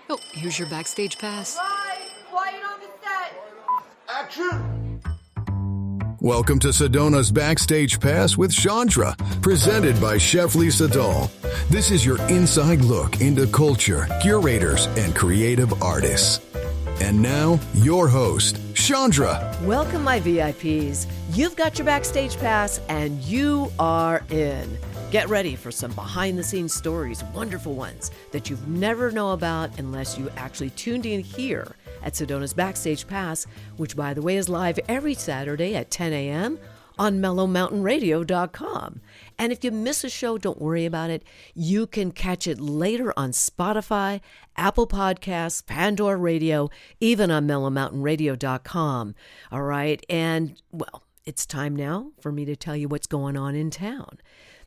Oh, here's your Backstage pass. Right, quiet on the set. Action! Welcome to Sedona's Backstage Pass with Shondra, presented by Chef Lisa Dahl. This is your inside look into culture, curators, and creative artists. And now, your host, Shondra. Welcome, my VIPs. You've got your Backstage Pass, and you are in. Get ready for some behind-the-scenes stories, wonderful ones, that you've never know about unless you actually tuned in here at Sedona's Backstage Pass, which, by the way, is live every Saturday at 10 a.m. on mellowmountainradio.com. And if you miss a show, don't worry about it. You can catch it later on Spotify, Apple Podcasts, Pandora Radio, even on mellowmountainradio.com. All right, and, well, it's time now for me to tell you what's going on in town.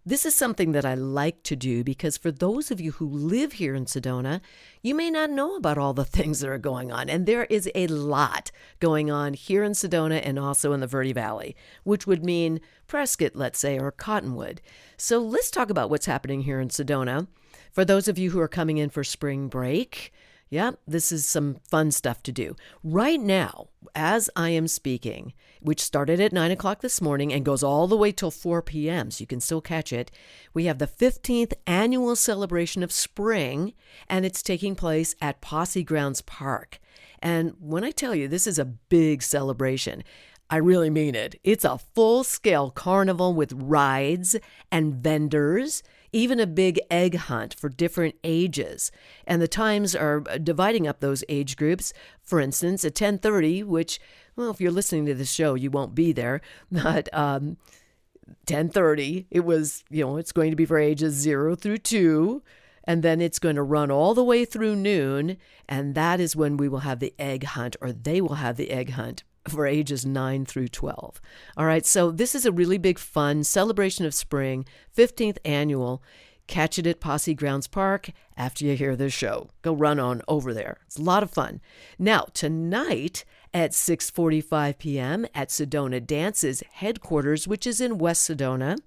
This is something that I like to do because for those of you who live here in Sedona, you may not know about all the things that are going on. And there is a lot going on here in Sedona and also in the Verde Valley, which would mean Prescott, let's say, or Cottonwood. So let's talk about what's happening here in Sedona. For those of you who are coming in for spring break, yeah, this is some fun stuff to do. Right now, as I am speaking, which started at 9 o'clock this morning and goes all the way till 4 p.m., so you can still catch it, we have the 15th annual celebration of spring, and it's taking place at Posse Grounds Park. And when I tell you this is a big celebration, I really mean it. It's a full-scale carnival with rides and vendors, even a big egg hunt for different ages. And the times are dividing up those age groups. For instance, at 10:30, which, well, if you're listening to this show, you won't be there, but 10:30, it was, it's going to be for ages 0 through 2. And then it's going to run all the way through noon. And that is when we will have the egg hunt, or they will have the egg hunt for ages 9 through 12. All right, so this is a really big fun celebration of spring, 15th annual. Catch it at Posse Grounds Park after you hear this show. Go run on over there. It's a lot of fun. Now, tonight at 6:45 p.m. at Sedona Dance's headquarters, which is in West Sedona,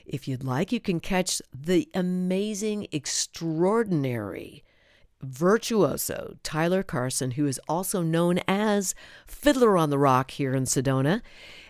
if you'd like, you can catch the amazing, extraordinary virtuoso Tyler Carson, who is also known as Fiddler on the Rock here in Sedona.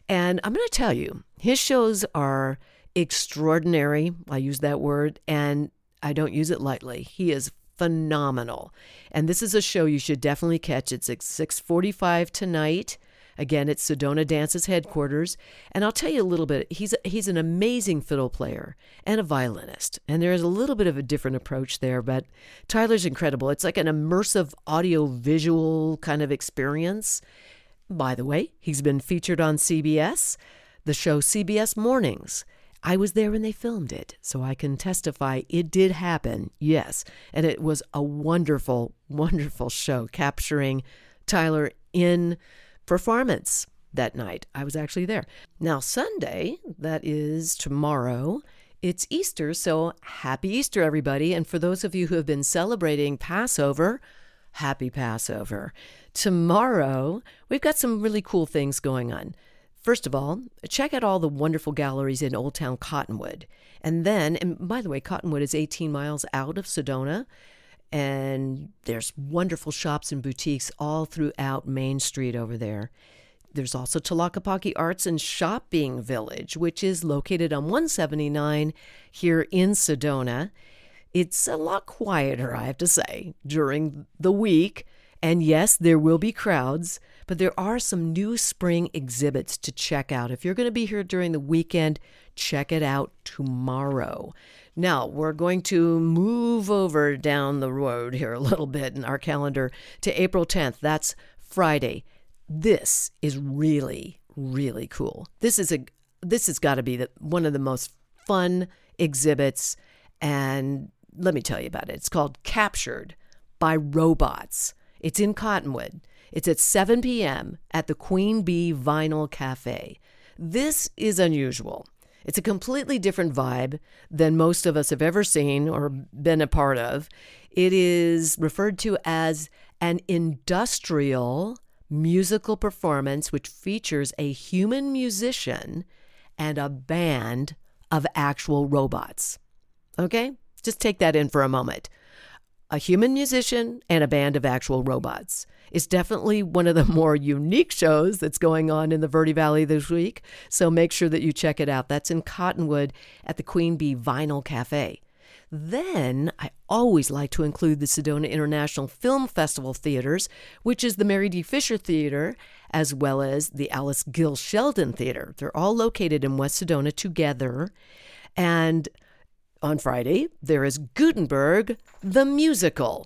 And I'm going to tell you, his shows are extraordinary. I use that word, and I don't use it lightly. He is phenomenal. And this is a show you should definitely catch. It's at 6:45 tonight. Again, it's Sedona Dance's headquarters. And I'll tell you a little bit, he's an amazing fiddle player and a violinist. And there is a little bit of a different approach there, but Tyler's incredible. It's like an immersive audio-visual kind of experience. By the way, he's been featured on CBS, the show CBS Mornings. I was there when they filmed it, so I can testify it did happen, yes. And it was a wonderful, wonderful show capturing Tyler in performance that night. I was actually there. Now, Sunday, that is tomorrow, it's Easter, so happy Easter, everybody. And for those of you who have been celebrating Passover, happy Passover. Tomorrow, we've got some really cool things going on. First of all, check out all the wonderful galleries in Old Town Cottonwood. And then, and by the way, Cottonwood is 18 miles out of Sedona, and there's wonderful shops and boutiques all throughout Main Street over there. There's also Tlaquepaque Arts and Shopping Village, which is located on 179 here in Sedona. It's a lot quieter, I have to say, during the week. And yes, there will be crowds, but there are some new spring exhibits to check out. If you're going to be here during the weekend, check it out tomorrow. Now, we're going to move over down the road here a little bit in our calendar to April 10th. That's Friday. This is really, really cool. This has got to be one of the most fun exhibits, and let me tell you about it. It's called Captured by Robots. It's in Cottonwood. It's at 7 p.m. at the Queen Bee Vinyl Cafe. This is unusual. It's a completely different vibe than most of us have ever seen or been a part of. It is referred to as an industrial musical performance which features a human musician and a band of actual robots. Okay? Just take that in for a moment. a human musician, and a band of actual robots. It's definitely one of the more unique shows that's going on in the Verde Valley this week, so make sure that you check it out. That's in Cottonwood at the Queen Bee Vinyl Cafe. Then I always like to include the Sedona International Film Festival Theaters, which is the Mary D. Fisher Theater, as well as the Alice Gill Sheldon Theater. They're all located in West Sedona together. And on Friday, there is Gutenberg, the musical.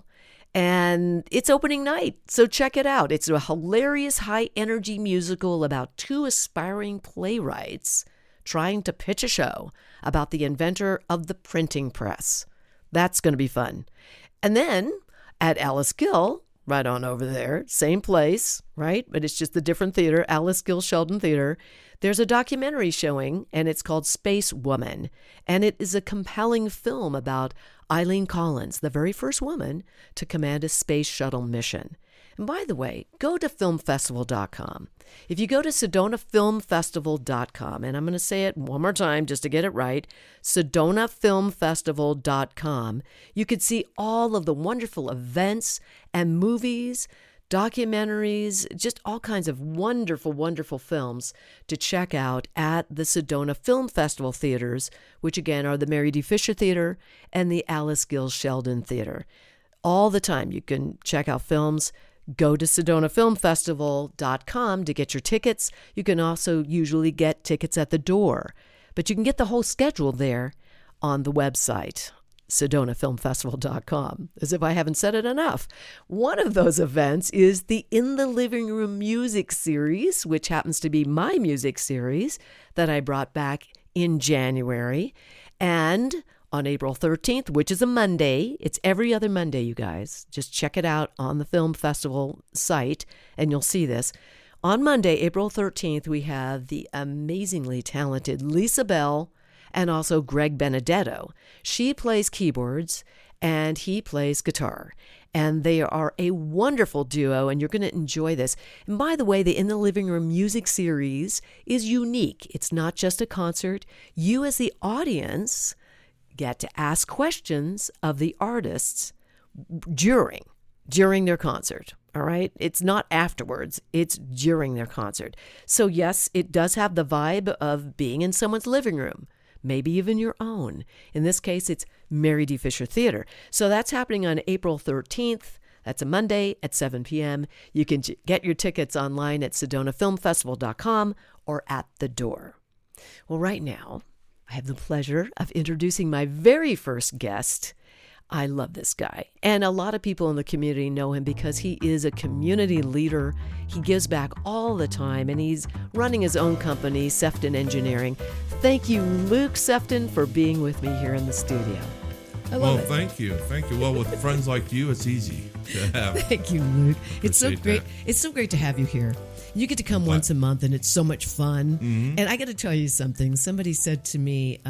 And it's opening night, so check it out. It's a hilarious, high-energy musical about two aspiring playwrights trying to pitch a show about the inventor of the printing press. That's going to be fun. And then at Alice Gill, right on over there, same place, right? But it's just a different theater, Alice Gill Sheldon Theater. There's a documentary showing, and it's called Space Woman. And it is a compelling film about Eileen Collins, the very first woman to command a space shuttle mission. And by the way, go to filmfestival.com. If you go to sedonafilmfestival.com, and I'm going to say it one more time just to get it right, sedonafilmfestival.com, you could see all of the wonderful events and movies, documentaries, just all kinds of wonderful, wonderful films to check out at the Sedona Film Festival Theaters, which again are the Mary D. Fisher Theater and the Alice Gill Sheldon Theater. All the time you can check out films. Go to sedonafilmfestival.com to get your tickets. You can also usually get tickets at the door, but you can get the whole schedule there on the website, sedonafilmfestival.com, as if I haven't said it enough. One of those events is the In the Living Room music series, which happens to be my music series that I brought back in January. And on April 13th, which is a Monday, it's every other Monday, you guys. Just check it out on the Film Festival site, and you'll see this. On Monday, April 13th, we have the amazingly talented Lisa Bell and also Greg Benedetto. She plays keyboards, and he plays guitar. And they are a wonderful duo, and you're going to enjoy this. And by the way, the In the Living Room music series is unique. It's not just a concert. You as the audience get to ask questions of the artists during their concert. All right? It's not afterwards. It's during their concert. So yes, it does have the vibe of being in someone's living room, maybe even your own. In this case, it's Mary D. Fisher Theater. So that's happening on April 13th. That's a Monday at 7 p.m. You can get your tickets online at sedonafilmfestival.com or at the door. Well, right now, I have the pleasure of introducing my very first guest. I love this guy. And a lot of people in the community know him because he is a community leader. He gives back all the time, and he's running his own company, Sefton Engineering. Thank you, Luke Sefton, for being with me here in the studio. I love it. Thank you. Thank you. Well, with friends like you, it's easy to have. Thank you, Luke. It's so great. That. It's so great to have you here. You get to come once a month, and it's so much fun. Mm-hmm. And I got to tell you something. Somebody said to me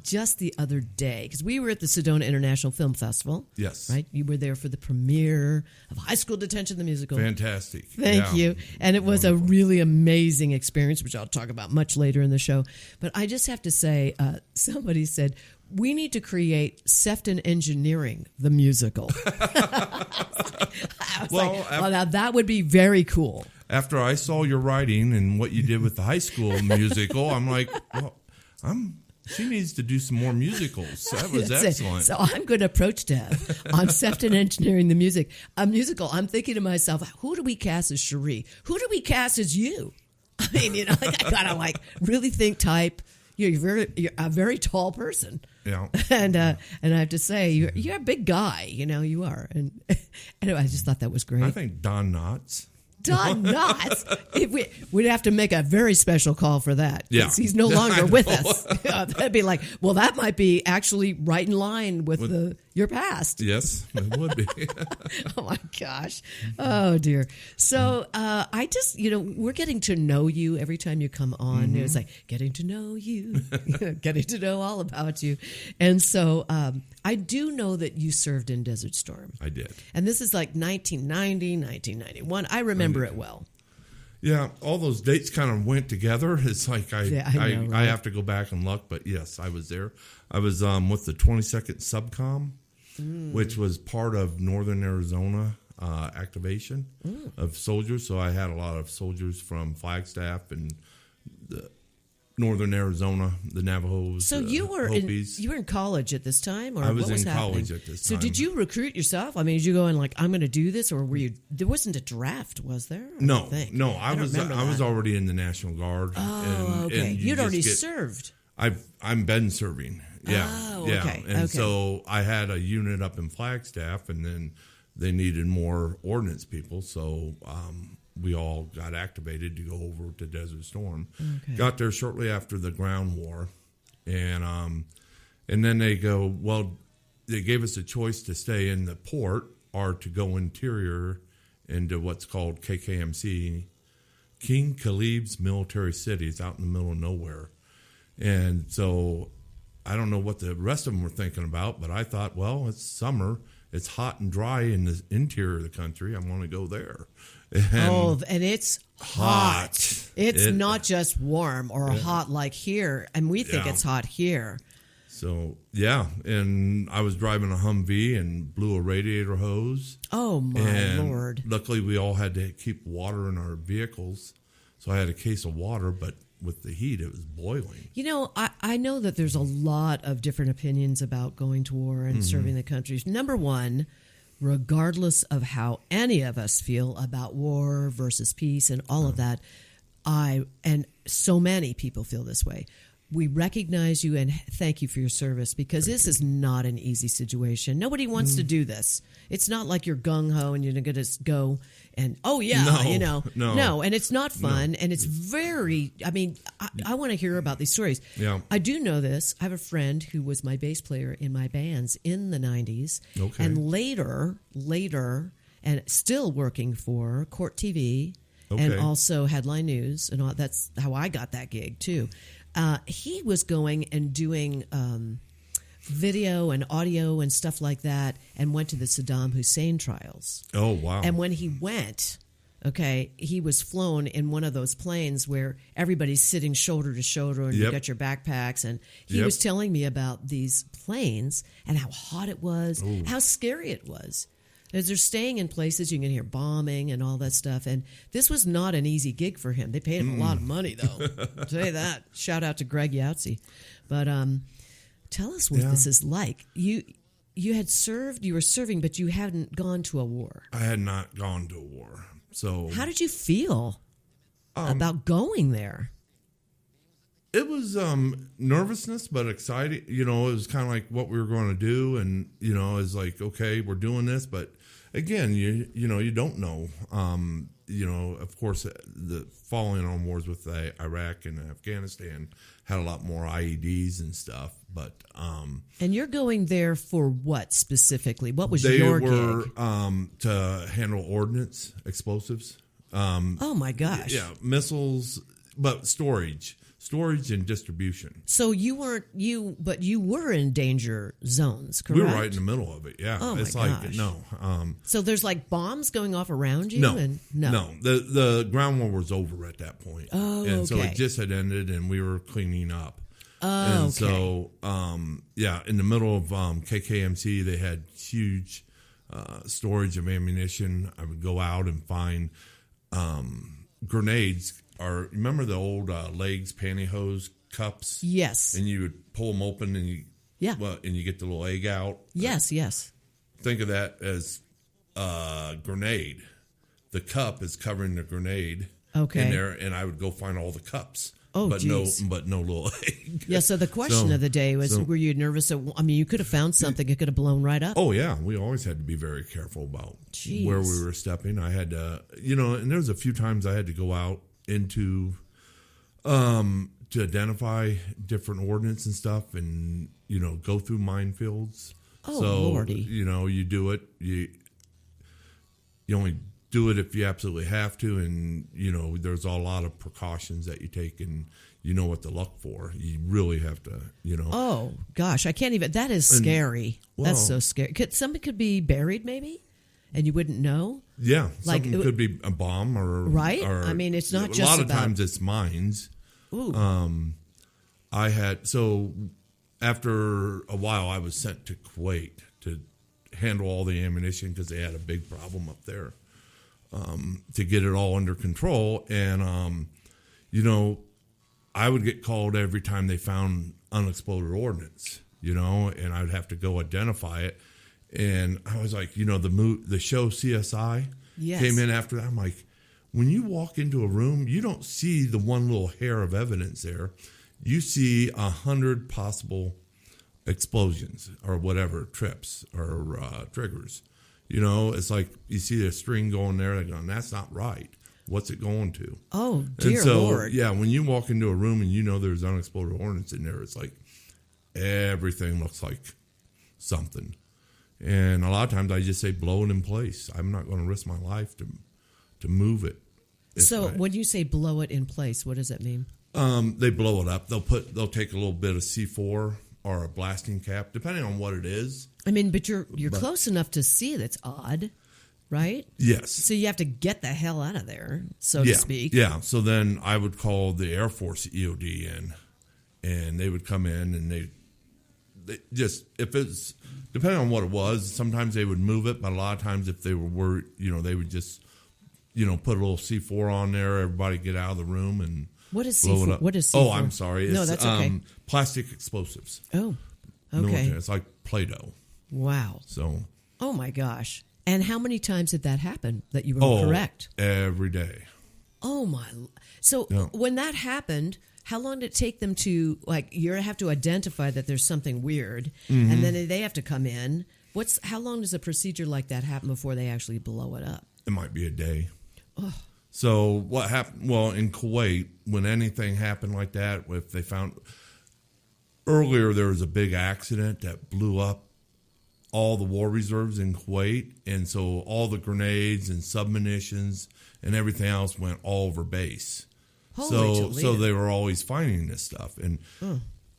just the other day, because we were at the Sedona International Film Festival. Yes. Right? You were there for the premiere of High School Detention, the musical. Fantastic. Thank you. And it was a really amazing experience, which I'll talk about much later in the show. But I just have to say, somebody said, we need to create Sefton Engineering, the musical. I was now that would be very cool. After I saw your writing and what you did with the high school musical, I'm like, she needs to do some more musicals. That was excellent. So I'm going to approach Deb on Sefton Engineering, the musical. I'm thinking to myself, who do we cast as Cherie? Who do we cast as you? I mean, I gotta really think type. You're a very tall person. Yeah. And I have to say, you're a big guy. You are. And anyway, I just thought that was great. I think Don Knotts. Don Knotts. We'd have to make a very special call for that. Yeah. He's no longer with us. That'd be like, well, that might be actually right in line with your past. Yes, it would be. Oh, my gosh. Oh, dear. So I just, we're getting to know you every time you come on. Mm-hmm. It's like getting to know you, getting to know all about you. And so I do know that you served in Desert Storm. I did. And this is like 1990, 1991. I remember it well. Yeah, all those dates kind of went together. It's like I know, right? I have to go back and look, but yes, I was there. I was with the 22nd Subcom. which was part of Northern Arizona activation of soldiers. So I had a lot of soldiers from Flagstaff and the Northern Arizona, the Navajos. So you were in college at this time, or I was what was in happening? college at this time. So did you recruit yourself? I mean, did you go in like, I'm going to do this, or were you? There wasn't a draft, was there? No. I was already in the National Guard. Oh, okay. And You'd already served. I'm been serving. Yeah. Oh, yeah. okay. And so I had a unit up in Flagstaff, and then they needed more ordnance people. So we all got activated to go over to Desert Storm. Okay. Got there shortly after the ground war. And then they go, well, they gave us a choice to stay in the port or to go interior into what's called KKMC, King Khalib's Military City. It's out in the middle of nowhere. And so I don't know what the rest of them were thinking about, but I thought, well, it's summer. It's hot and dry in the interior of the country. I want to go there. And it's hot. It's not just warm or hot like here. And we think it's hot here. So, yeah. And I was driving a Humvee and blew a radiator hose. Oh, my Lord. Luckily, we all had to keep water in our vehicles. So I had a case of water, but with the heat, it was boiling. You know, I know that there's a lot of different opinions about going to war and serving the country. Number one, regardless of how any of us feel about war versus peace and all of that, and so many people feel this way. We recognize you and thank you for your service, because this is not an easy situation. Nobody wants to do this. It's not like you're gung-ho and you're going to go and, no, and it's not fun, and it's very, I want to hear about these stories. Yeah. I do know this. I have a friend who was my bass player in my bands in the 90s, okay. and later, and still working for Court TV and also Headline News, and all. That's how I got that gig, too. He was going and doing video and audio and stuff like that, and went to the Saddam Hussein trials. Oh, wow. And when he went, he was flown in one of those planes where everybody's sitting shoulder to shoulder, and you got your backpacks. And he was telling me about these planes and how hot it was, how scary it was. As they're staying in places, you can hear bombing and all that stuff. And this was not an easy gig for him. They paid him a lot of money, though. I'll tell you that. Shout out to Greg Yahtzee. But tell us what this is like. You had served, you were serving, but you hadn't gone to a war. I had not gone to a war. So how did you feel about going there? It was nervousness, but exciting. You know, it was kind of like what we were going to do. And, you know, it's like, okay, we're doing this. But again, you don't know. You know, of course, the following on wars with Iraq and Afghanistan had a lot more IEDs and stuff. But and you're going there for what specifically? What was your gig? They were to handle ordnance, explosives. Oh my gosh! Yeah, missiles, but storage and distribution. So but you were in danger zones, correct? We were right in the middle of it. Yeah, oh it's my like gosh. So there's like bombs going off around you. No. No. The ground war was over at that point. Oh, and so okay. it just had ended, and we were cleaning up. Oh, and okay. so in the middle of KKMC, they had huge storage of ammunition. I would go out and find grenades. Or remember the old legs pantyhose cups? Yes. And you would pull them open, and you get the little egg out. Yes, yes. Think of that as a grenade. The cup is covering the grenade. Okay. In there, and I would go find all the cups. Oh, but geez. no little egg. Yeah. So the question of the day was: were you nervous? You could have found something; it could have blown right up. Oh yeah, we always had to be very careful about where we were stepping. I had to, and there was a few times I had to go out into to identify different ordnance and stuff, and go through minefields. Oh, so Lordy. You do it. You only do it if you absolutely have to, and there's a lot of precautions that you take, and you know what to look for. You really have to, Oh gosh, I can't even. That is scary. That's so scary. Somebody could be buried, maybe, and you wouldn't know. Yeah, something could be a bomb or right. Or, I mean, it's not just a lot of about, times it's mines. Ooh. After a while I was sent to Kuwait to handle all the ammunition because they had a big problem up there, to get it all under control. And, I would get called every time they found unexploded ordnance, and I'd have to go identify it. And I was like, the show CSI came in after that. I'm like, when you walk into a room, you don't see the one little hair of evidence there. You see 100 possible explosions or whatever, trips or triggers. It's like you see a string going there, they're going, that's not right. What's it going to? Oh, dear Lord. Yeah, when you walk into a room and there's unexploded ordnance in there, it's like everything looks like something. And a lot of times I just say blow it in place. I'm not going to risk my life to move it. So when you say blow it in place, what does that mean? They blow it up. They'll take a little bit of C4 or a blasting cap, depending on what it is. I mean, but you're close enough to see it. It's odd, right? Yes. So you have to get the hell out of there, so to speak. Yeah. So then I would call the Air Force EOD in, and they would come in, and they just, if it's depending on what it was, sometimes they would move it, but a lot of times if they were worried, they would just put a little C4 on there. Everybody get out of the room and what is blow C4? it up. What is C4? Oh, I'm sorry. No, that's okay. Plastic explosives. Oh, okay. Military. It's like Play-Doh. Wow. So. Oh my gosh! And how many times did that happen that you were correct? Every day. Oh my! So when that happened, how long did it take them to you have to identify that there's something weird, and then they have to come in? How long does a procedure like that happen before they actually blow it up? It might be a day. Oh. So what happened? Well, in Kuwait, when anything happened like that, if they found earlier there was a big accident that blew up all the war reserves in Kuwait, and so all the grenades and submunitions and everything else went all over base. So they were always finding this stuff, and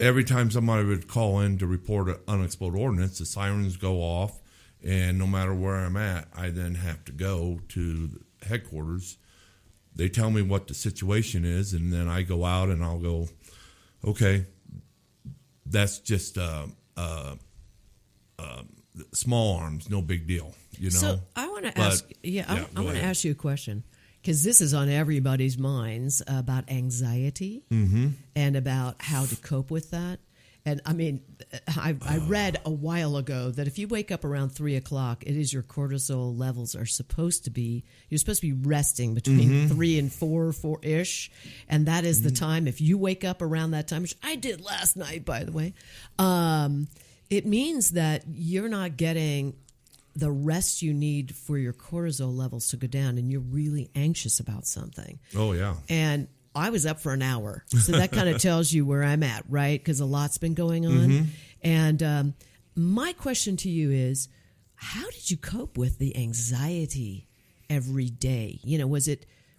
every time somebody would call in to report an unexploded ordnance, the sirens go off, and no matter where I'm at, I then have to go to the headquarters. They tell me what the situation is, and then I go out and I'll go, okay, that's just small arms, no big deal, So I want to ask, I want to ask you a question, because this is on everybody's minds about anxiety and about how to cope with that. And I mean, I read a while ago that if you wake up around 3 o'clock, it is your cortisol levels are supposed to be, you're supposed to be resting between 3 and 4-ish. And that is the time, if you wake up around that time, which I did last night, by the way, it means that you're not getting the rest you need for your cortisol levels to go down, and you're really anxious about something. Oh, yeah. And I was up for an hour. So that kind of tells you where I'm at, right? Because a lot's been going on. And my question to you is, how did you cope with the anxiety every day?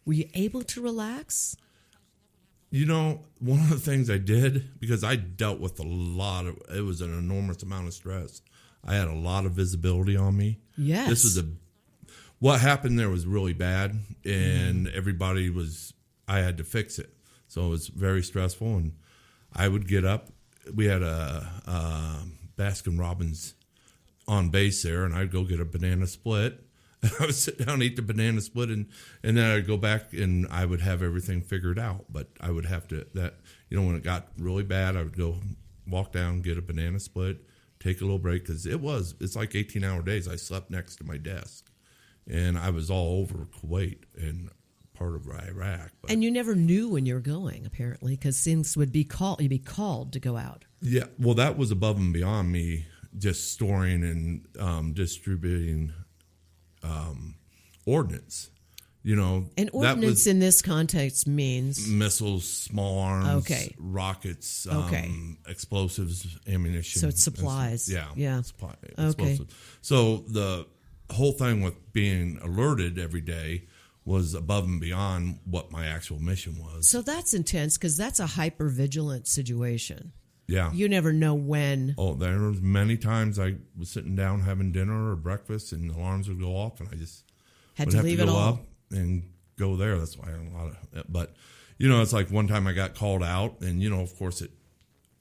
Were you able to relax? One of the things I did, because I dealt with it was an enormous amount of stress. I had a lot of visibility on me. Yes. What happened there was really bad, and I had to fix it. So it was very stressful, and I would get up. We had a Baskin Robbins on base there, and I'd go get a banana split. I would sit down and eat the banana split, and then I'd go back and I would have everything figured out. But I would have to, when it got really bad, I would go walk down, get a banana split, take a little break, because it's like 18-hour days. I slept next to my desk, and I was all over Kuwait and part of Iraq. And you never knew when you were going, apparently, because things would be called, you'd be called to go out. Yeah, well, that was above and beyond me just storing and distributing ordnance. And ordnance in this context means missiles, small arms, rockets, explosives, ammunition. So it's supplies. Explosives. So the whole thing with being alerted every day was above and beyond what my actual mission was. So that's intense, because that's a hyper-vigilant situation. Yeah. You never know when. Oh, there was many times I was sitting down having dinner or breakfast, and the alarms would go off, and I just had to leave it all up and go there. That's why I had a lot of. But it's like one time I got called out, and of course the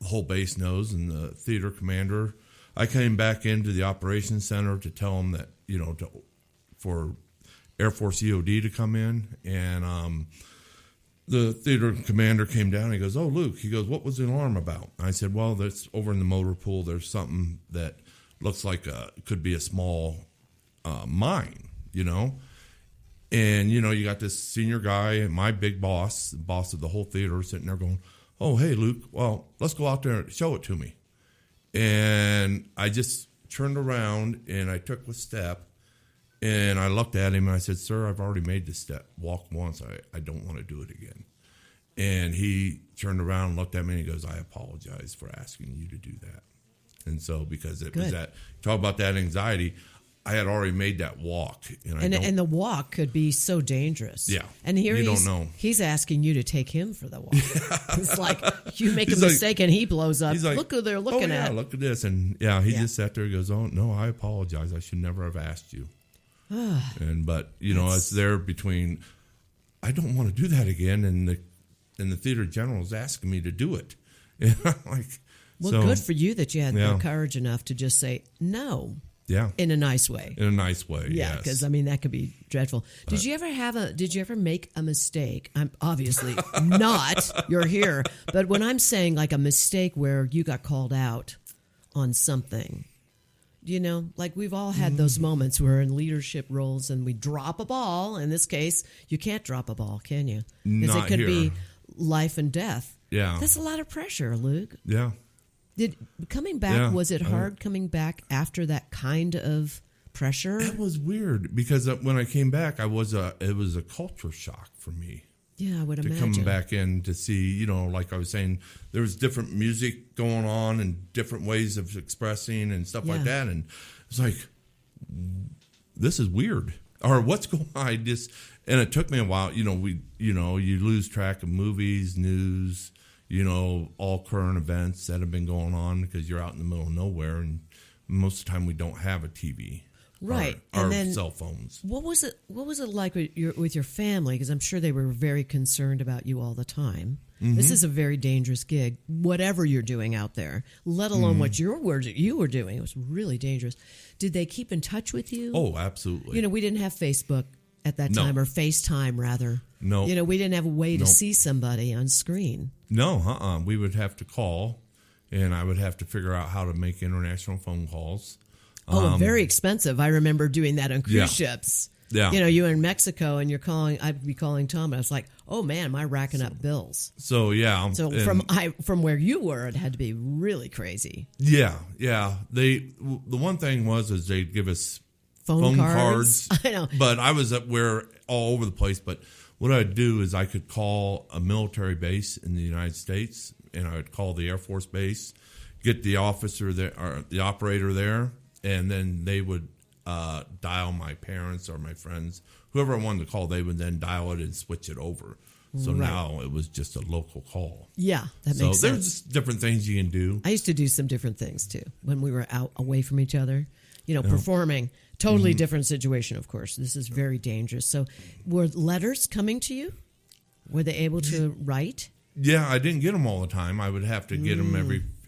whole base knows, and the theater commander I came back into the operations center to tell them that, for Air Force EOD to come in. And the theater commander came down and he goes, "Oh, Luke," he goes, "what was the alarm about?" And I said, "Well, that's over in the motor pool. There's something that looks like could be a small mine, And, you got this senior guy, my big boss, the boss of the whole theater, sitting there going, "Oh, hey, Luke, well, let's go out there and show it to me." And I just turned around and I took a step and I looked at him and I said, "Sir, I've already made this step. Walk once. I don't want to do it again." And he turned around and looked at me and he goes, "I apologize for asking you to do that." And so because it was that, talk about that anxiety, I had already made that walk. And the walk could be so dangerous. Yeah. And here you don't know. He's asking you to take him for the walk. It's like you make a mistake and he blows up. He's like, look who they're looking at. Look at this. And he just sat there and goes, "Oh, no, I apologize. I should never have asked you." But it's there between, I don't want to do that again. And the theater general is asking me to do it. And I'm like, good for you that you had the courage enough to just say no. Yeah. In a nice way. In a nice way. Yeah, because that could be dreadful. Did you ever make a mistake? I'm obviously not. You're here. But when I'm saying like a mistake where you got called out on something, like we've all had those moments where in leadership roles and we drop a ball. In this case, you can't drop a ball, can you? Because it could be life and death. Yeah. That's a lot of pressure, Luke. Yeah. Was it hard coming back after that kind of pressure? It was weird because when I came back, it was a culture shock for me. Yeah, I would imagine. To come back in to see, like I was saying, there was different music going on and different ways of expressing and stuff like that. And it's like, this is weird. Or what's going on? And it took me a while. You lose track of movies, news, all current events that have been going on because you're out in the middle of nowhere, and most of the time we don't have a TV, right? Or and then cell phones. What was it like with your family? Because I'm sure they were very concerned about you all the time. Mm-hmm. This is a very dangerous gig, whatever you're doing out there, let alone what you were doing. It was really dangerous. Did they keep in touch with you? Oh, absolutely. We didn't have Facebook at that time, or FaceTime rather. No. We didn't have a way to see somebody on screen. No, we would have to call, and I would have to figure out how to make international phone calls. Very expensive. I remember doing that on cruise ships. Yeah. You're in Mexico and I'd be calling Tom, and I was like, "Oh man, am I racking up bills?" So yeah. So from where you were, it had to be really crazy. Yeah. The one thing is they'd give us phone cards. I know. But I was all over the place. But what I'd do is I could call a military base in the United States, and I would call the Air Force base, get the officer there or the operator there, and then they would dial my parents or my friends, whoever I wanted to call. They would then dial it and switch it over. So now it was just a local call. Yeah, that makes sense. So there's different things you can do. I used to do some different things too when we were out away from each other, performing. Totally different situation, of course. This is very dangerous. So were letters coming to you? Were they able to write? Yeah, I didn't get them all the time. I would have to get them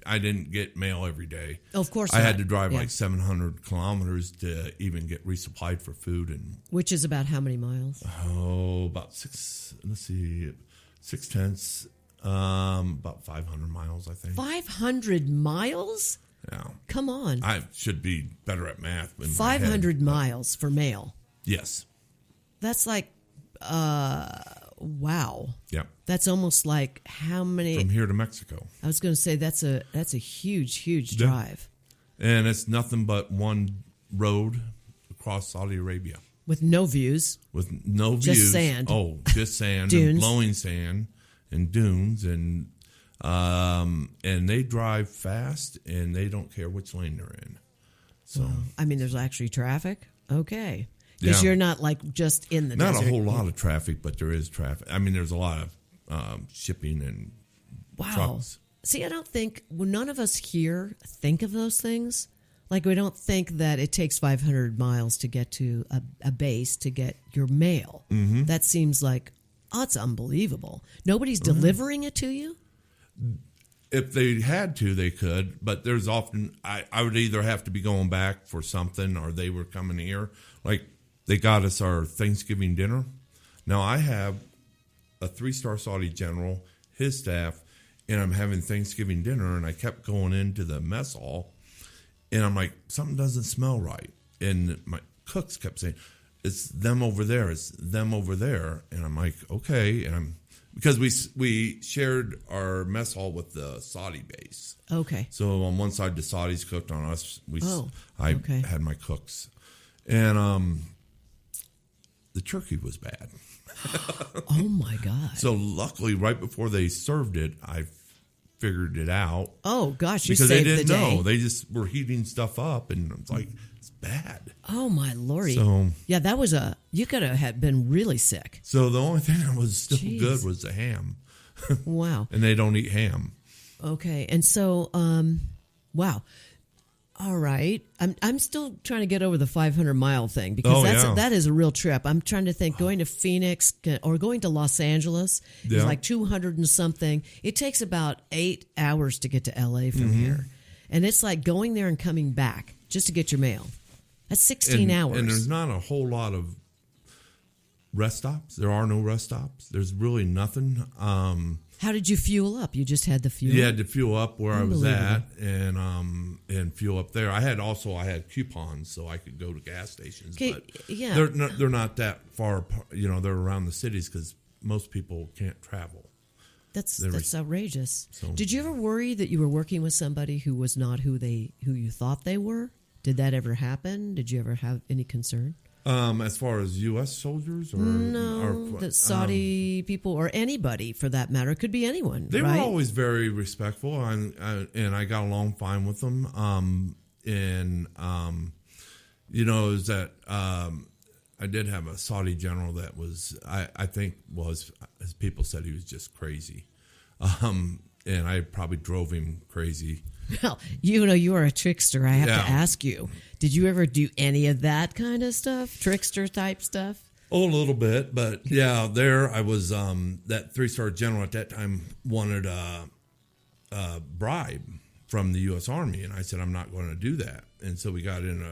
I didn't get mail every day. Oh, of course I had to drive like 700 kilometers to even get resupplied for food. Which is about how many miles? Oh, about 6/10, about 500 miles, I think. 500 miles? Yeah. Come on. I should be better at math. 500 miles for mail. Yes. That's like, wow. Yeah. That's almost like how many? From here to Mexico. I was going to say that's a huge drive. And it's nothing but one road across Saudi Arabia. With no views. With no views. Just sand. Oh, just sand. Dunes. And blowing sand and dunes and they drive fast and they don't care which lane they're in. So there's actually traffic. Okay. Because you're not like just in the desert. Not a whole lot of traffic, but there is traffic. There's a lot of shipping and trucks. See, I don't think none of us here think of those things. Like we don't think that it takes 500 miles to get to a base to get your mail. Mm-hmm. That seems like it's unbelievable. Nobody's delivering it to you. if they had to, they could. But there's often I would either have to be going back for something, or they were coming here. Like they got us our Thanksgiving dinner. Now I have a 3-star Saudi general, his staff, and I'm having Thanksgiving dinner, and I kept going into the mess hall, and I'm like, something doesn't smell right, and my cooks kept saying, it's them over there, it's them over there. And I'm like, okay. And because we shared our mess hall with the Saudi base. Okay. So on one side, the Saudis cooked, on us, I okay. had my cooks. And the turkey was bad. Oh, my God. So luckily, right before they served it, I figured it out. Oh, gosh, you because saved they didn't the day. know. They just were heating stuff up, and it's like, it's bad. Oh, my Lordy. So, yeah, that was you could have been really sick. So the only thing that was still Jeez. good was the ham. Wow. And they don't eat ham. Okay. And so, wow. All right. I'm still trying to get over the 500-mile thing because that is a real trip. I'm trying to think going to Phoenix or going to Los Angeles is like 200 and something. It takes about 8 hours to get to LA from here. And it's like going there and coming back just to get your mail. That's 16 hours. And there's not a whole lot of rest stops. There are no rest stops. There's really nothing. How did you fuel up? You just had the fuel? Yeah, to fuel up where I was at and fuel up there. I had coupons so I could go to gas stations. Okay, but yeah. they're not that far apart. You know, they're around the cities because most people can't travel. That's outrageous. So, did you ever worry that you were working with somebody who was not who you thought they were? Did that ever happen? Did you ever have any concern? As far as U.S. soldiers? The Saudi people or anybody for that matter. It could be anyone. They right? were always very respectful, and I got along fine with them. Is that I did have a Saudi general that was, I think was, as people said, he was just crazy. And I probably drove him crazy. Well, you are a trickster. I have to ask you, did you ever do any of that kind of stuff? Trickster type stuff? Oh, a little bit. But yeah, there I was, that 3-star general at that time wanted a bribe from the U.S. Army. And I said, I'm not going to do that. And so we got in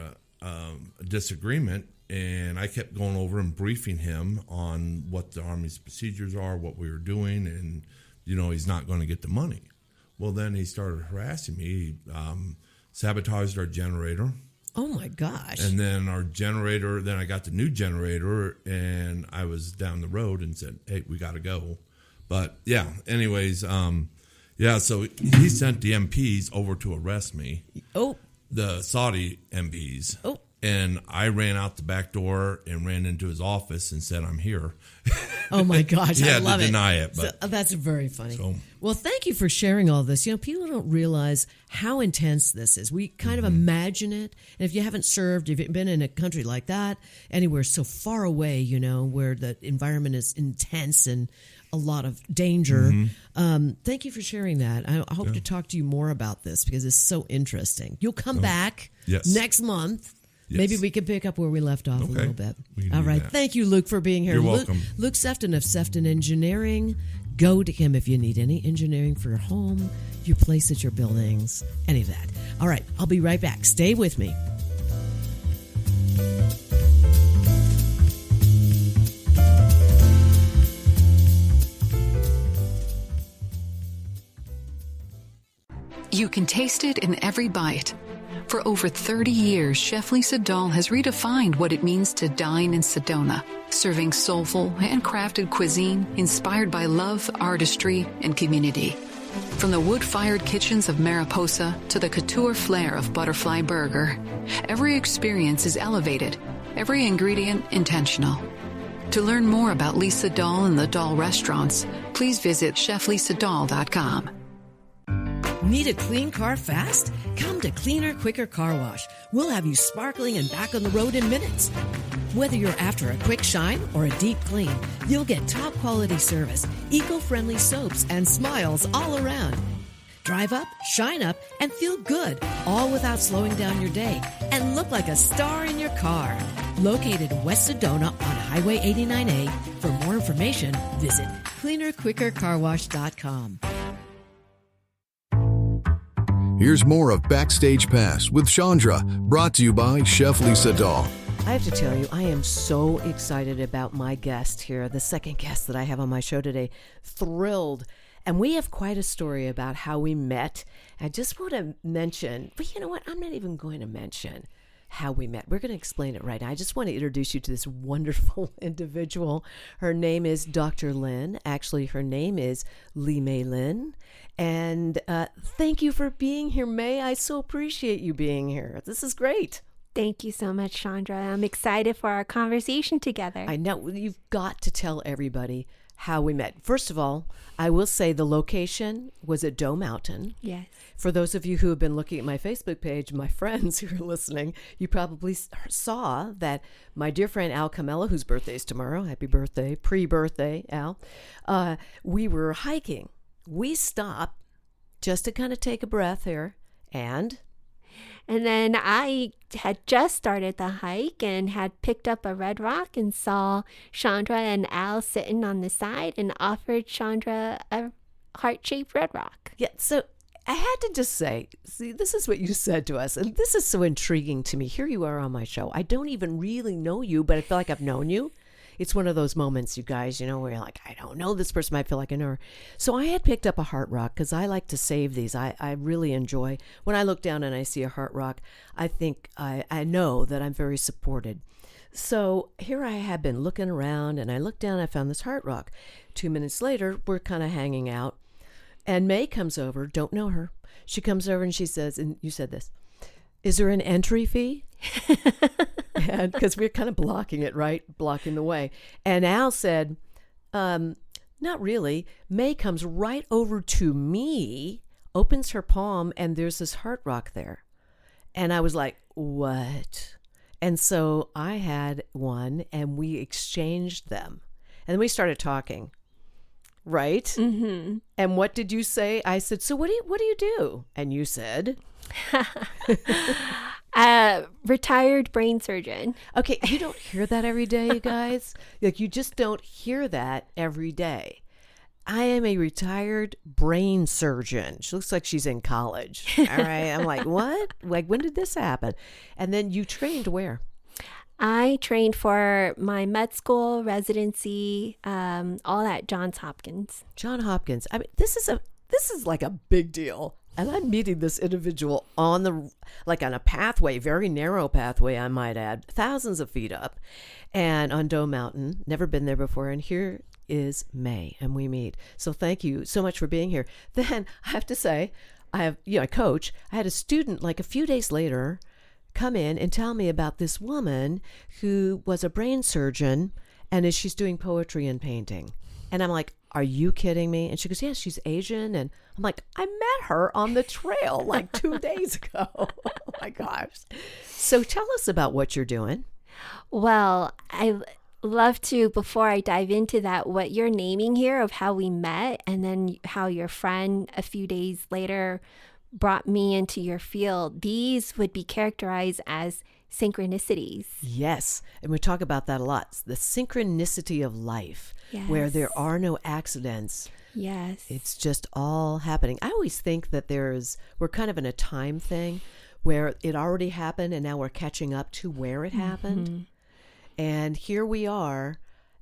a disagreement. And I kept going over and briefing him on what the Army's procedures are, what we were doing. And, he's not going to get the money. Well, then he started harassing me. He sabotaged our generator. Oh, my gosh. And then then I got the new generator, and I was down the road and said, hey, we got to go. But, yeah, anyways, so he sent the MPs over to arrest me. Oh. The Saudi MPs. Oh. And I ran out the back door and ran into his office and said, I'm here. Oh, my gosh. He I had love to it. deny it. But, so, that's very funny. So, well, thank you for sharing all this. People don't realize how intense this is. We kind of imagine it. And if you haven't served, if you've been in a country like that, anywhere so far away, where the environment is intense and a lot of danger. Thank you for sharing that. I hope to talk to you more about this because it's so interesting. You'll come back next month. Yes. Maybe we could pick up where we left off a little bit. All right. Thank you, Luke, for being here. You're welcome. Luke Sefton of Sefton Engineering. Go to him if you need any engineering for your home, your place at your buildings, any of that. All right. I'll be right back. Stay with me. You can taste it in every bite. For over 30 years, Chef Lisa Dahl has redefined what it means to dine in Sedona, serving soulful, handcrafted cuisine inspired by love, artistry, and community. From the wood-fired kitchens of Mariposa to the couture flair of Butterfly Burger, every experience is elevated, every ingredient intentional. To learn more about Lisa Dahl and the Dahl restaurants, please visit cheflisadahl.com. Need a clean car fast? Come to Cleaner, Quicker Car Wash. We'll have you sparkling and back on the road in minutes. Whether you're after a quick shine or a deep clean, you'll get top quality service, eco-friendly soaps, and smiles all around. Drive up, shine up, and feel good, all without slowing down your day, and look like a star in your car. Located in West Sedona on Highway 89A. For more information, visit cleanerquickercarwash.com. here's more of Backstage Pass with Shondra, brought to you by Sheftley Sedol. I have to tell you, I am so excited about my guest here, the second guest that I have on my show today. Thrilled. And we have quite a story about how we met. I just want to mention, but you know what? I'm not even going to mention how we met. We're going to explain it right now. I just want to introduce you to this wonderful individual. Her name is Dr. Lin. Actually, her name is Mei Lin. And thank you for being here, Mei. I so appreciate you being here. This is great. Thank you so much, Shondra. I'm excited for our conversation together. I know. You've got to tell everybody how we met. First of all, I will say the location was at Doe Mountain. Yes. For those of you who have been looking at my Facebook page, my friends who are listening, you probably saw that my dear friend Al Camella, whose birthday is tomorrow, happy birthday, pre-birthday, Al, we were hiking. We stopped just to kind of take a breath here, and then I had just started the hike and had picked up a red rock and saw Shondra and Al sitting on the side and offered Shondra a heart-shaped red rock. Yeah, so I had to just say, see, this is what you said to us, and this is so intriguing to me. Here you are on my show. I don't even really know you, but I feel like I've known you. It's one of those moments, you guys, you know, where you're like, I don't know this person. I feel like I know her. So I had picked up a heart rock because I like to save these. I really enjoy. When I look down and I see a heart rock, I think I know that I'm very supported. So here I have been looking around, and I looked down, I found this heart rock. 2 minutes later, we're kind of hanging out. And Mei comes over, don't know her. She comes over and she says, and you said this, is there an entry fee? And because we're kind of blocking it, right? Blocking the way. And Al said, not really. Mei comes right over to me, opens her palm, and there's this heart rock there. And I was like, what? And so I had one, and we exchanged them. And then we started talking. Right? Mm-hmm. And what did you say? I said, so what do you do? And you said, retired brain surgeon. Okay, you don't hear that every day, you guys. Like, you just don't hear that every day. I am a retired brain surgeon. She looks like she's in college. All right. I'm like, what? Like, when did this happen? And then you trained where? I trained for my med school residency, all at Johns Hopkins. Johns Hopkins. I mean, this is like a big deal. And I'm meeting this individual on a pathway, very narrow pathway, I might add, thousands of feet up, and on Doe Mountain. Never been there before. And here is Mei, and we meet. So thank you so much for being here. Then I have to say, I coach. I had a student like a few days later come in and tell me about this woman who was a brain surgeon, and she's doing poetry and painting. And I'm like, are you kidding me? And she goes, yeah, she's Asian. And I'm like, I met her on the trail like 2 days ago. Oh my gosh. So tell us about what you're doing. Well, I love to, before I dive into that, what you're naming here of how we met, and then how your friend a few days later brought me into your field. These would be characterized as synchronicities. Yes. And we talk about that a lot. The synchronicity of life, yes, where there are no accidents. Yes. It's just all happening. I always think that we're kind of in a time thing where it already happened and now we're catching up to where it happened. Mm-hmm. And here we are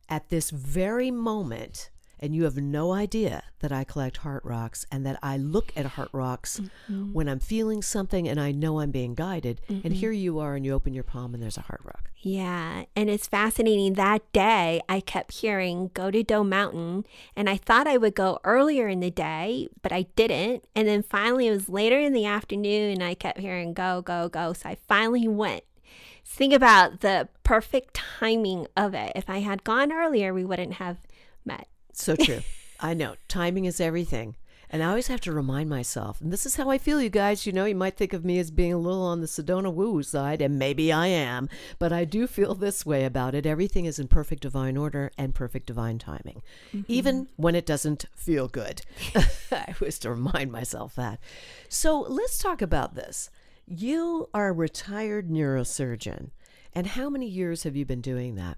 at this very moment, and you have no idea that I collect heart rocks and that I look at heart rocks mm-hmm. when I'm feeling something and I know I'm being guided. Mm-hmm. And here you are, and you open your palm and there's a heart rock. Yeah. And it's fascinating. That day I kept hearing, go to Doe Mountain. And I thought I would go earlier in the day, but I didn't. And then finally it was later in the afternoon and I kept hearing, go, go, go. So I finally went. Think about the perfect timing of it. If I had gone earlier, we wouldn't have met. So true. I know. Timing is everything. And I always have to remind myself, and this is how I feel, you guys. You know, you might think of me as being a little on the Sedona woo side, and maybe I am, but I do feel this way about it. Everything is in perfect divine order and perfect divine timing, mm-hmm. even when it doesn't feel good. I always to remind myself that. So let's talk about this. You are a retired neurosurgeon, and how many years have you been doing that?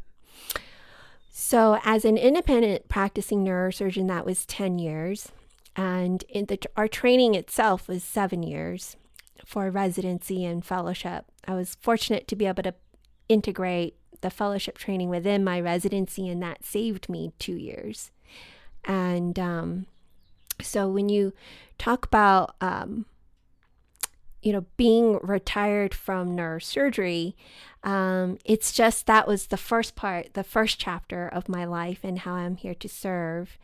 So as an independent practicing neurosurgeon, that was 10 years. And our training itself was 7 years. for residency and fellowship. I was fortunate to be able to integrate the fellowship training within my residency, and that saved me 2 years. And so when you talk about, being retired from neurosurgery, it's just that was the first part, the first chapter of my life and how I'm here to serve.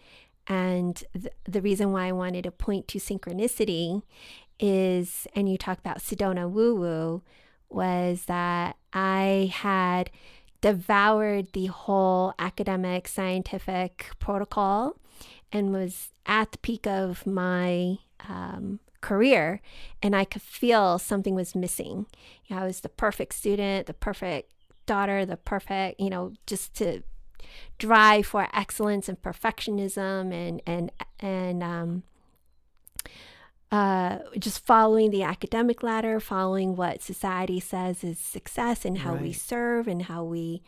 And the reason why I wanted to point to synchronicity is, and you talk about Sedona woo-woo, was that I had devoured the whole academic scientific protocol and was at the peak of my career, and I could feel something was missing. I was the perfect student, the perfect daughter, the perfect, just to drive for excellence and perfectionism and just following the academic ladder, following what society says is success, and how we serve, and how we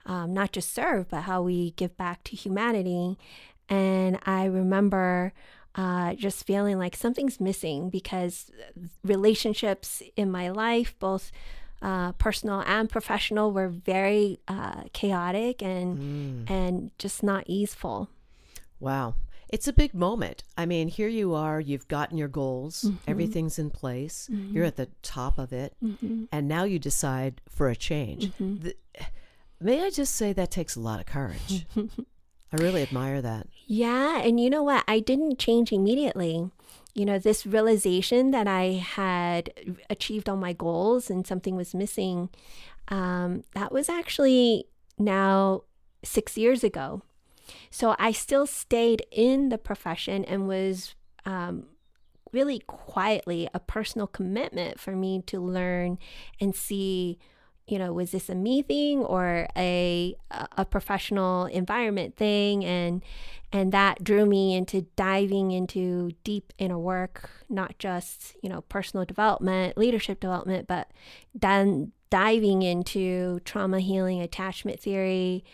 not just serve, but how we give back to humanity. And I remember just feeling like something's missing, because relationships in my life, both personal and professional, were very chaotic and just not easeful. Wow. It's a big moment. I mean, here you are, you've gotten your goals, everything's in place, you're at the top of it, and now you decide for a change. May I just say that takes a lot of courage. I really admire that. Yeah, and you know what? I didn't change immediately. This realization that I had achieved all my goals and something was missing, that was actually now 6 years ago. So I still stayed in the profession, and was really quietly a personal commitment for me to learn and see, was this a me thing or a professional environment thing? And that drew me into diving into deep inner work, not just, personal development, leadership development, but then diving into trauma healing, attachment theory,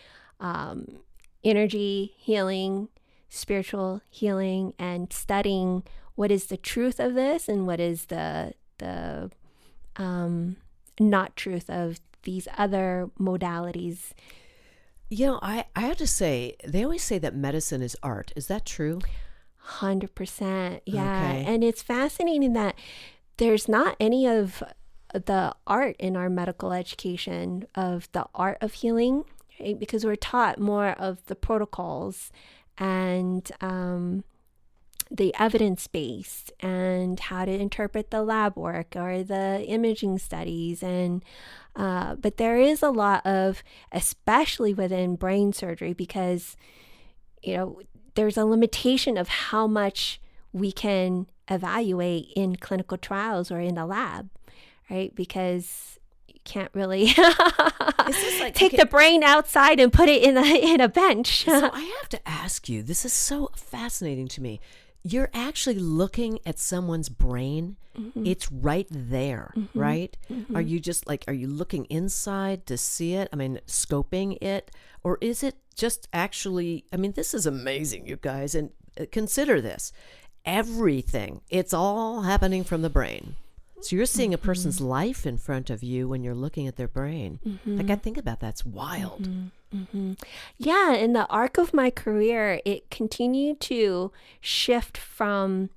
energy healing, spiritual healing, and studying what is the truth of this and what is the not truth of these other modalities. I have to say, they always say that medicine is art. Is that true? 100%. Yeah. Okay. And it's fascinating that there's not any of the art in our medical education of the art of healing, right? Because we're taught more of the protocols and the evidence-based and how to interpret the lab work or the imaging studies. And but there is a lot of, especially within brain surgery, because there's a limitation of how much we can evaluate in clinical trials or in a lab, right? Because you can't really take the brain outside and put it in a bench. So I have to ask you, this is so fascinating to me. You're actually looking at someone's brain. It's right there, right? Are you are you looking inside to see it? I mean, scoping it? Or is it just actually, this is amazing, you guys. And consider this. Everything, it's all happening from the brain. So you're seeing a person's life in front of you when you're looking at their brain. I think about that's wild. Yeah, in the arc of my career, it continued to shift from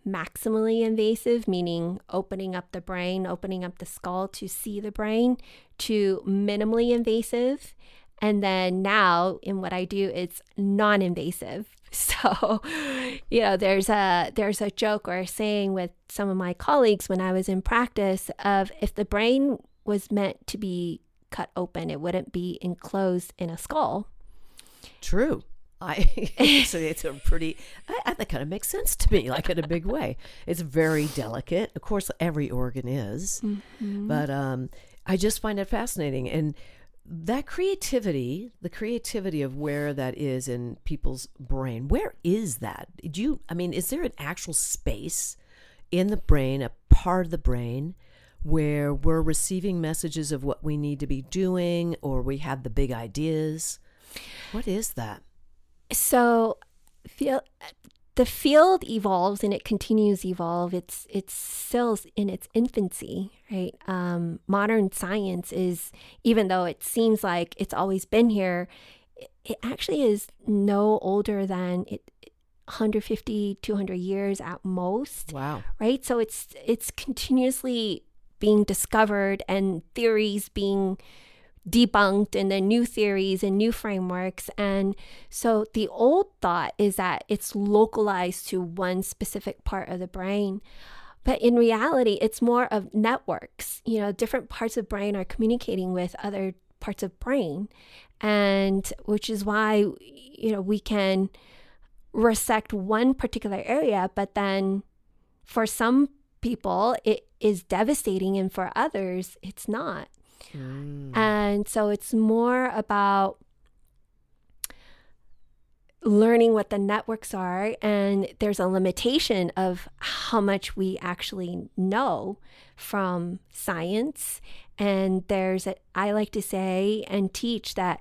maximally invasive, meaning opening up the brain, opening up the skull to see the brain, to minimally invasive. And then now in what I do, it's non-invasive. So, there's a joke or a saying with some of my colleagues when I was in practice of, if the brain was meant to be cut open, it wouldn't be enclosed in a skull. True. It's a pretty, that kind of makes sense to me, like in a big way. It's very delicate. Of course, every organ is, but I just find it fascinating. And that creativity, the creativity of where that is in people's brain, where is that? Is there an actual space in the brain, a part of the brain, where we're receiving messages of what we need to be doing, or we have the big ideas? What is that? So the field evolves and it continues to evolve. It's still in its infancy, right? Modern science is, even though it seems like it's always been here, it actually is no older than 150, 200 years at most. Wow. Right? So it's continuously being discovered and theories being debunked, and then new theories and new frameworks. And so the old thought is that it's localized to one specific part of the brain. But in reality, it's more of networks. Different parts of brain are communicating with other parts of brain. And which is why, we can resect one particular area, but then for some people, it is devastating. And for others, it's not. And so it's more about learning what the networks are, and there's a limitation of how much we actually know from science. And I like to say and teach that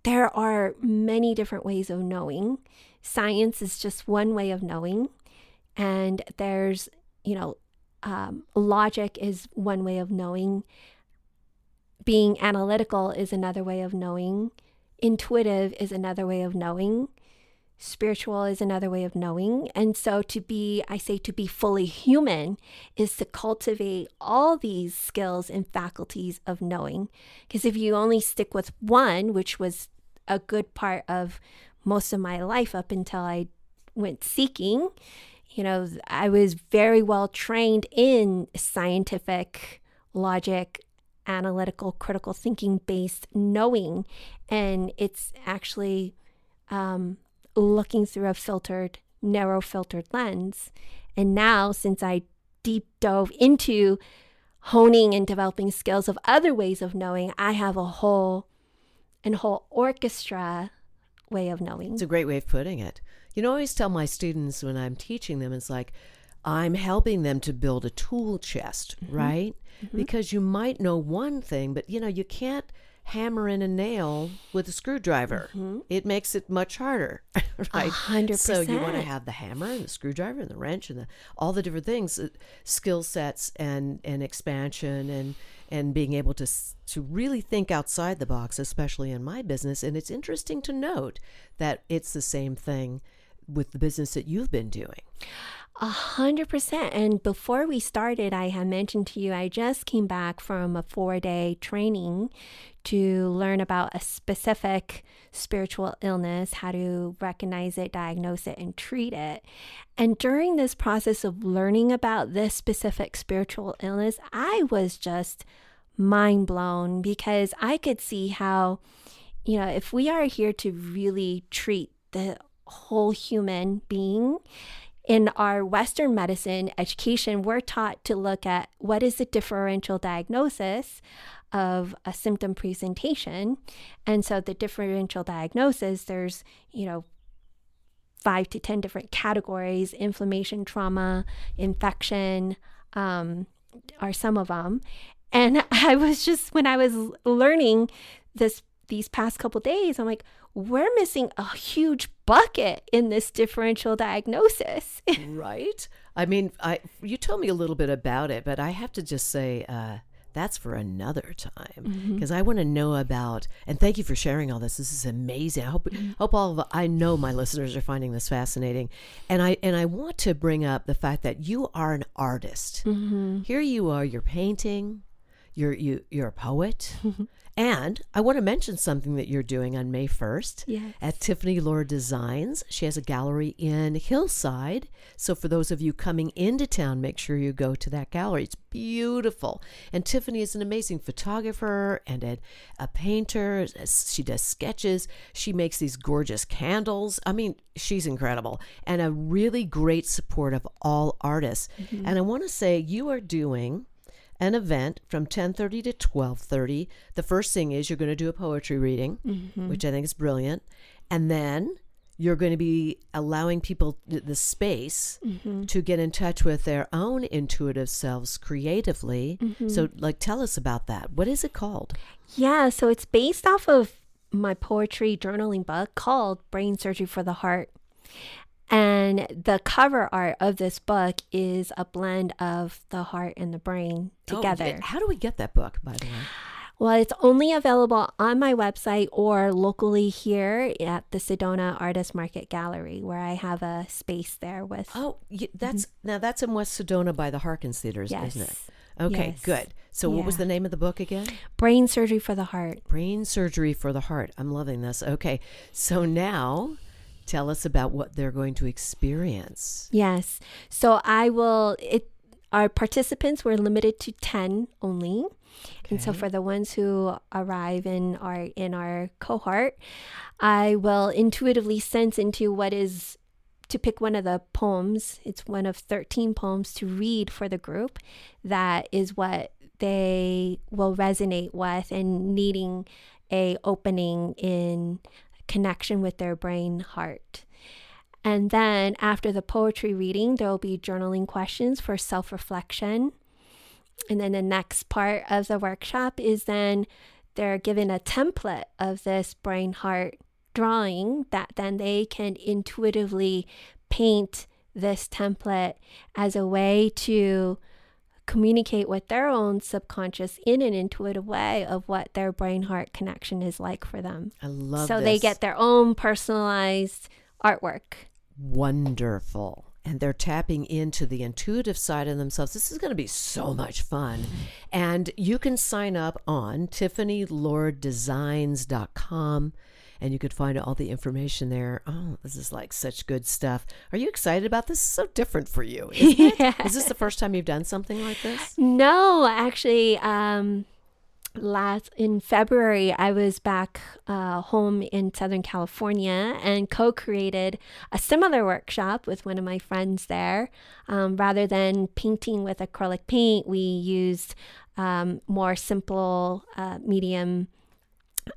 there are many different ways of knowing. Science is just one way of knowing, and there's, logic is one way of knowing. Being analytical is another way of knowing. Intuitive is another way of knowing. Spiritual is another way of knowing. And so to be fully human is to cultivate all these skills and faculties of knowing. Because if you only stick with one, which was a good part of most of my life up until I went seeking, I was very well trained in scientific logic, analytical, critical thinking based knowing. And it's actually looking through a narrow filtered lens. And now, since I deep dove into honing and developing skills of other ways of knowing, I have a whole orchestra way of knowing. It's a great way of putting it. I always tell my students when I'm teaching them, it's like, I'm helping them to build a tool chest, right? Because you might know one thing, but you can't hammer in a nail with a screwdriver. It makes it much harder, right? 100%. So you want to have the hammer and the screwdriver and the wrench and all the different things, skill sets and expansion and being able to really think outside the box, especially in my business. And it's interesting to note that it's the same thing with the business that you've been doing. 100%. And before we started, I had mentioned to you, I just came back from a 4-day training to learn about a specific spiritual illness, how to recognize it, diagnose it, and treat it. And during this process of learning about this specific spiritual illness, I was just mind blown, because I could see how, if we are here to really treat the whole human being, in our Western medicine education, we're taught to look at what is the differential diagnosis of a symptom presentation. And so the differential diagnosis, there's, 5 to 10 different categories. Inflammation, trauma, infection are some of them. And I was just, when I was learning these past couple days, I'm like, we're missing a huge bucket in this differential diagnosis. Right? I mean, you told me a little bit about it, but I have to just say that's for another time, because I want to know about, and thank you for sharing all this. This is amazing. I know my listeners are finding this fascinating. And I want to bring up the fact that you are an artist. Here you are, you're painting, you're a poet. And I want to mention something that you're doing on May 1st at Tiffany Laura Designs. She has a gallery in Hillside. So for those of you coming into town, make sure you go to that gallery. It's beautiful. And Tiffany is an amazing photographer and a painter. She does sketches. She makes these gorgeous candles. I mean, she's incredible. And a really great support of all artists. And I want to say you are doing an event from 10:30 to 12:30. The first thing is you're going to do a poetry reading, which I think is brilliant. And then you're going to be allowing people the space to get in touch with their own intuitive selves creatively. So, tell us about that. What is it called? Yeah, so it's based off of my poetry journaling book called Brain Surgery for the Heart. And the cover art of this book is a blend of the heart and the brain together. How do we get that book, by the way? Well, it's only available on my website or locally here at the Sedona Artist Market Gallery, where I have a space there with. Now that's in West Sedona by the Harkins Theaters, Yes. isn't it? Okay, Yes. good. So what was Yeah. the name of the book again? Brain Surgery for the Heart. Brain Surgery for the Heart. I'm loving this. Okay, so now tell us about what they're going to experience. Yes. So our participants were limited to 10 only. And so for the ones who arrive and are in our cohort, I will intuitively sense into what is to pick one of the poems. It's one of 13 poems to read for the group. That is what they will resonate with and needing a opening in connection with their brain heart. And then after the poetry reading, there will be journaling questions for self-reflection. And then the next part of the workshop is then they're given a template of this brain heart drawing that then they can intuitively paint this template as a way to communicate with their own subconscious in an intuitive way of what their brain heart connection is like for them. I love so this. they get their own personalized artwork. Wonderful. And they're tapping into the intuitive side of themselves. This is going to be so much fun. And you can sign up on TiffanyLordDesigns.com and you could find all the information there. Oh, this is like such good stuff. Are you excited about this? It's so different for you, isn't it? Yes. Is this the first time you've done something like this? No, actually, in February, I was back home in Southern California and co-created a similar workshop with one of my friends there. Rather than painting with acrylic paint, we used more simple medium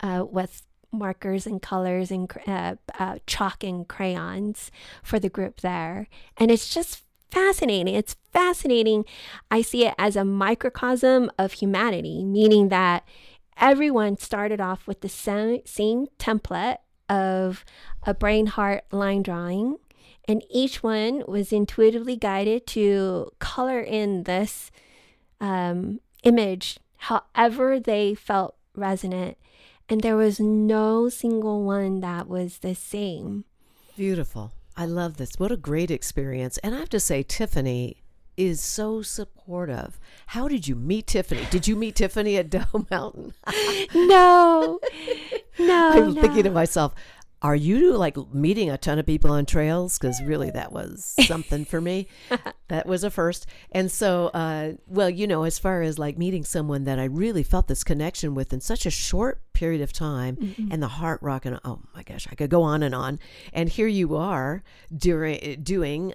with markers and colors and chalk and crayons for the group there. And it's just fascinating. It's fascinating. I see it as a microcosm of humanity, meaning that everyone started off with the same template of a brain heart line drawing, and each one was intuitively guided to color in this image however they felt resonant. And there was no single one that was the same. Beautiful. I love this. What a great experience. And I have to say, Tiffany is so supportive. How did you meet Tiffany? Did you meet Tiffany at Doe Mountain? No. I'm thinking to myself, are you like meeting a ton of people on trails? Because really that was something for me. That was a first. And so, as far as like meeting someone that I really felt this connection with in such a short period of time, and the heart rocking, oh my gosh, I could go on. And here you are doing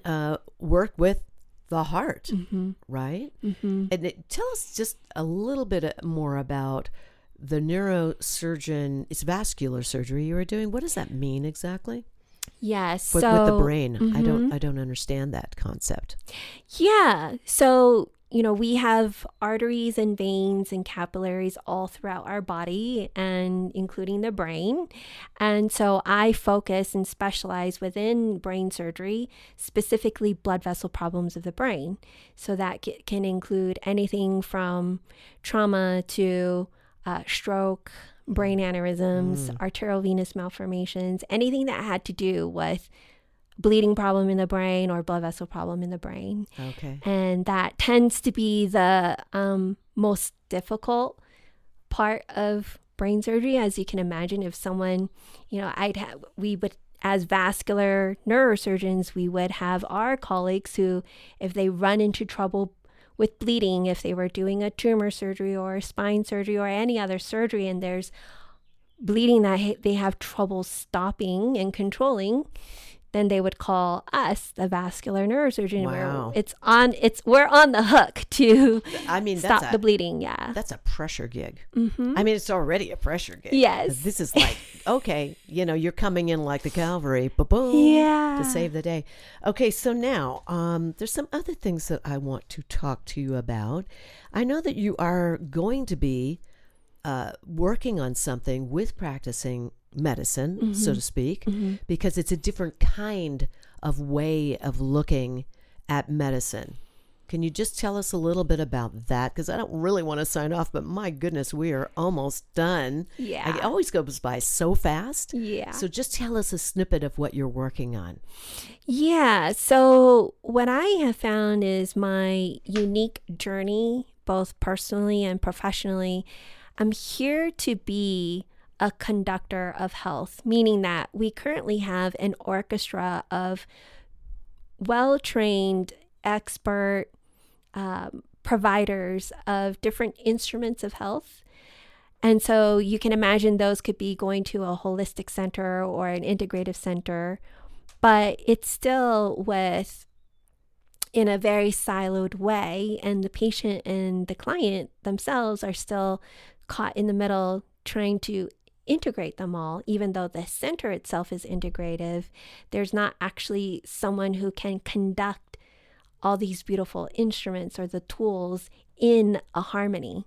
work with the heart, right? And tell us just a little bit more about the neurosurgeon. It's vascular surgery you were doing. What does that mean exactly? Yes. With the brain. I don't understand that concept. Yeah. So, we have arteries and veins and capillaries all throughout our body, and including the brain. And so I focus and specialize within brain surgery, specifically blood vessel problems of the brain. So that can include anything from trauma to stroke, brain aneurysms, arterial venous malformations, anything that had to do with bleeding problem in the brain or blood vessel problem in the brain. Okay. And that tends to be the most difficult part of brain surgery. As you can imagine, if someone, we would, as vascular neurosurgeons, we would have our colleagues who, if they run into trouble with bleeding, if they were doing a tumor surgery or a spine surgery or any other surgery, and there's bleeding that they have trouble stopping and controlling, then they would call us, the vascular neurosurgeon. Wow. We're on the hook to stop the bleeding. Yeah. That's a pressure gig. It's already a pressure gig. Yes. This is like, okay, you're coming in like the cavalry, boom, Yeah. to save the day. Okay, so now there's some other things that I want to talk to you about. I know that you are going to be working on something with practicing medicine, so to speak, because it's a different kind of way of looking at medicine. Can you just tell us a little bit about that? Because I don't really want to sign off, but my goodness, we are almost done. Yeah. It always goes by so fast. Yeah. So just tell us a snippet of what you're working on. Yeah. So what I have found is my unique journey, both personally and professionally. I'm here to be a conductor of health, meaning that we currently have an orchestra of well-trained, expert providers of different instruments of health. And so you can imagine those could be going to a holistic center or an integrative center, but it's still in a very siloed way, and the patient and the client themselves are still caught in the middle trying to integrate them all. Even though the center itself is integrative, there's not actually someone who can conduct all these beautiful instruments or the tools in a harmony.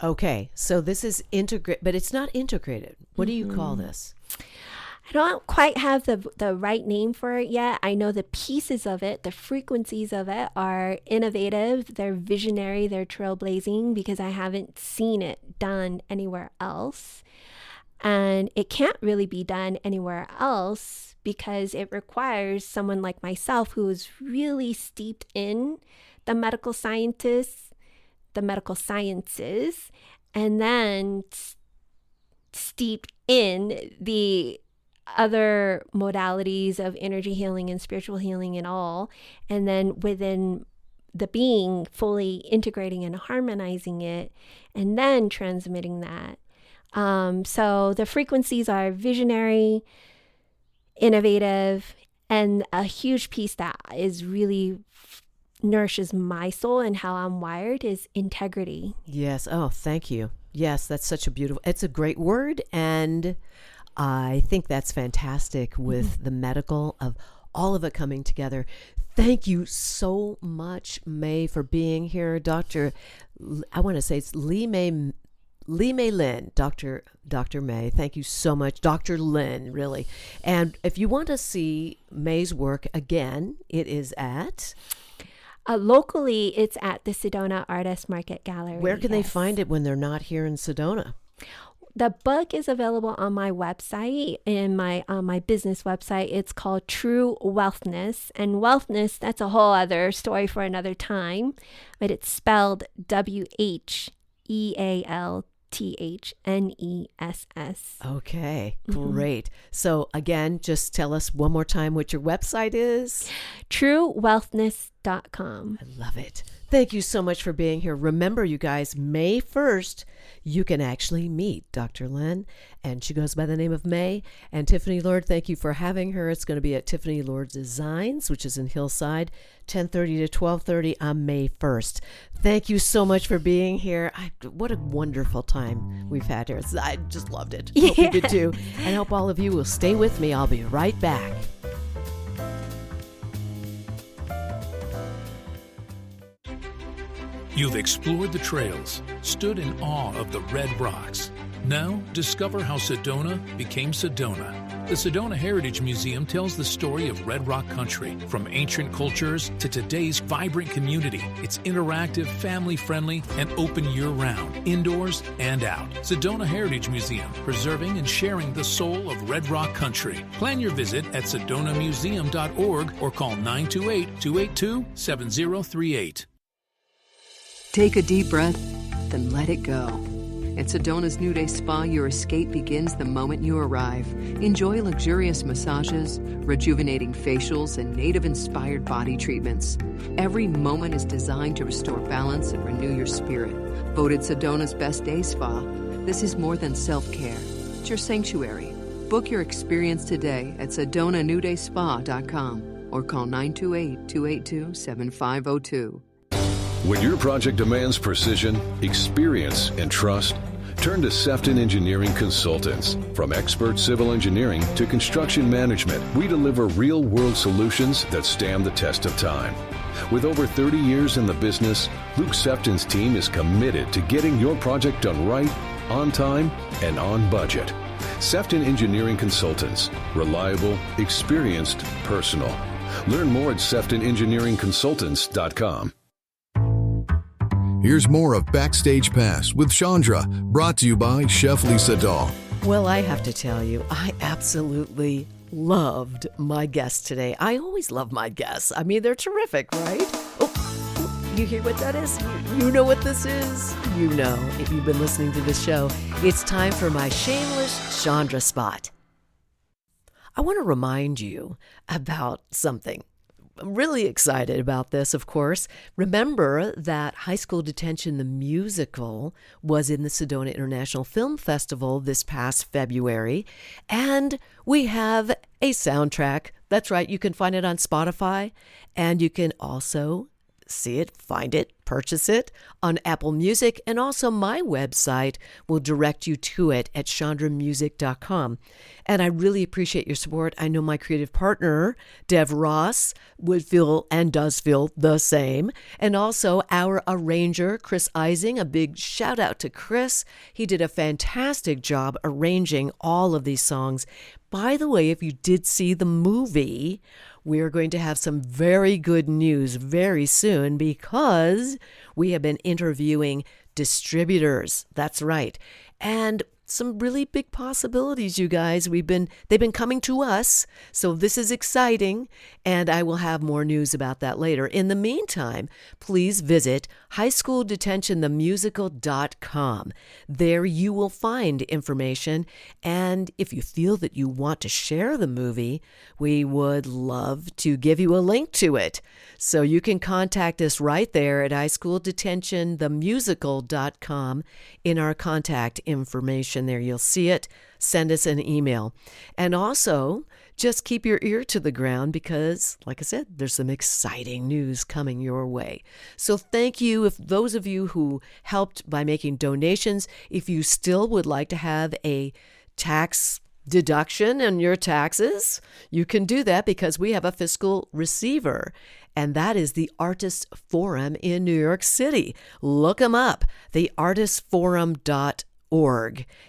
Okay, so this is but it's not integrated. What do you call this? I don't quite have the right name for it yet. I know the pieces of it, the frequencies of it are innovative, they're visionary, they're trailblazing, because I haven't seen it done anywhere else. And it can't really be done anywhere else because it requires someone like myself who is really steeped in the medical sciences, and then steeped in the other modalities of energy healing and spiritual healing and all. And then within the being, fully integrating and harmonizing it, and then transmitting that. So the frequencies are visionary, innovative, and a huge piece that is really nourishes my soul and how I'm wired is integrity. Yes. Oh, thank you. Yes, that's such a beautiful, it's a great word. And I think that's fantastic with the medical of all of it coming together. Thank you so much, Mei, for being here. I want to say it's Mei Lin, Dr. Mei. Thank you so much. Dr. Lin, really. And if you want to see Mei's work again, it is at... locally, it's at the Sedona Artist Market Gallery. Where can they find it when they're not here in Sedona? The book is available on my website, in my business website. It's called True Wealthness. And wealthness, that's a whole other story for another time. But it's spelled WHEALTHNESS. Okay, great. So again, just tell us one more time what your website is. TrueWealthness.com. I love it. Thank you so much for being here. Remember, you guys, May 1st, you can actually meet Dr. Lin, and she goes by the name of Mei. And Tiffany Lord, thank you for having her. It's going to be at Tiffany Lord Designs, which is in Hillside, 10:30 to 12:30 on May 1st. Thank you so much for being here. What a wonderful time we've had here. I just loved it. Hope you did too. And hope all of you will stay with me. I'll be right back. You've explored the trails, stood in awe of the red rocks. Now, discover how Sedona became Sedona. The Sedona Heritage Museum tells the story of Red Rock country, from ancient cultures to today's vibrant community. It's interactive, family-friendly, and open year-round, indoors and out. Sedona Heritage Museum, preserving and sharing the soul of Red Rock country. Plan your visit at sedonamuseum.org or call 928-282-7038. Take a deep breath, then let it go. At Sedona's New Day Spa, your escape begins the moment you arrive. Enjoy luxurious massages, rejuvenating facials, and native-inspired body treatments. Every moment is designed to restore balance and renew your spirit. Voted Sedona's Best Day Spa, this is more than self-care. It's your sanctuary. Book your experience today at SedonaNewDaySpa.com or call 928-282-7502. When your project demands precision, experience, and trust, turn to Sefton Engineering Consultants. From expert civil engineering to construction management, we deliver real-world solutions that stand the test of time. With over 30 years in the business, Luke Sefton's team is committed to getting your project done right, on time, and on budget. Sefton Engineering Consultants. Reliable, experienced, personal. Learn more at SeftonEngineeringConsultants.com. Here's more of Backstage Pass with Shondra, brought to you by Chef Lisa Dahl. Well, I have to tell you, I absolutely loved my guests today. I always love my guests. I mean, they're terrific, right? Oh, you hear what that is? You know what this is? You know, if you've been listening to this show, it's time for my shameless Shondra spot. I want to remind you about something. I'm really excited about this, of course. Remember that High School Detention, the musical, was in the Sedona International Film Festival this past February. And we have a soundtrack. That's right. You can find it on Spotify. And you can also see it, find it, purchase it on Apple Music. And also my website will direct you to it at shondramusic.com. And I really appreciate your support. I know my creative partner, Dev Ross, would feel and does feel the same. And also our arranger, Chris Ising. A big shout out to Chris. He did a fantastic job arranging all of these songs. By the way, if you did see the movie, we're going to have some very good news very soon because we have been interviewing distributors. That's right. And some really big possibilities, you guys. They've been coming to us, so this is exciting, and I will have more news about that later. In the meantime, please visit highschooldetentionthemusical.com. There you will find information, and if you feel that you want to share the movie, we would love to give you a link to it. So you can contact us right there at highschooldetentionthemusical.com in our contact information. There you'll see it. Send us an email. And also, just keep your ear to the ground because, like I said, there's some exciting news coming your way. So thank you, if those of you who helped by making donations. If you still would like to have a tax deduction in your taxes, you can do that because we have a fiscal receiver. And that is the Artists Forum in New York City. Look them up, theartistforum.org.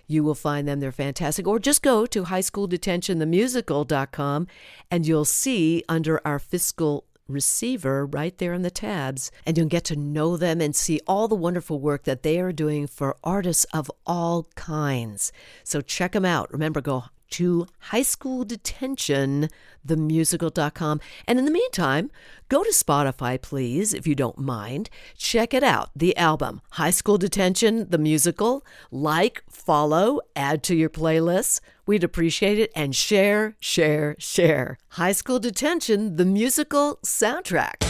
You will find them. They're fantastic. Or just go to highschooldetentionthemusical.com and you'll see under our fiscal receiver right there in the tabs, and you'll get to know them and see all the wonderful work that they are doing for artists of all kinds. So check them out. Remember, go to highschooldetentionthemusical.com. And in the meantime, go to Spotify, please, if you don't mind. Check it out, the album, High School Detention, the musical. Like, follow, add to your playlists. We'd appreciate it. And share, share, share. High School Detention, the musical soundtrack.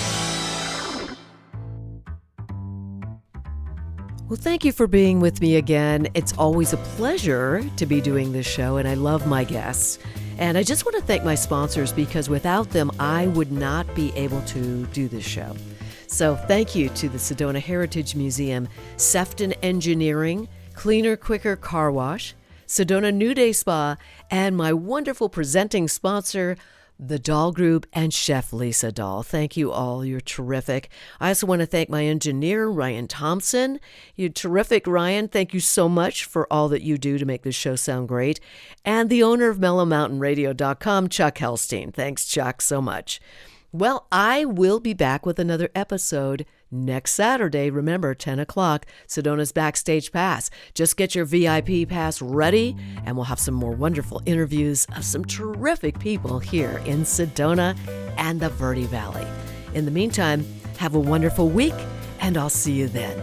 Well, thank you for being with me again. It's always a pleasure to be doing this show, and I love my guests. And I just want to thank my sponsors because without them, I would not be able to do this show. So thank you to the Sedona Heritage Museum, Sefton Engineering, Cleaner Quicker Car Wash, Sedona New Day Spa, and my wonderful presenting sponsor, the Dahl Group, and Chef Lisa Dahl. Thank you all. You're terrific. I also want to thank my engineer, Ryan Thompson. You're terrific, Ryan. Thank you so much for all that you do to make this show sound great. And the owner of MellowMountainRadio.com, Chuck Helstein. Thanks, Chuck, so much. Well, I will be back with another episode next Saturday. Remember, 10 o'clock, Sedona's Backstage Pass. Just get your VIP pass ready, and we'll have some more wonderful interviews of some terrific people here in Sedona and the Verde Valley. In the meantime, have a wonderful week, and I'll see you then.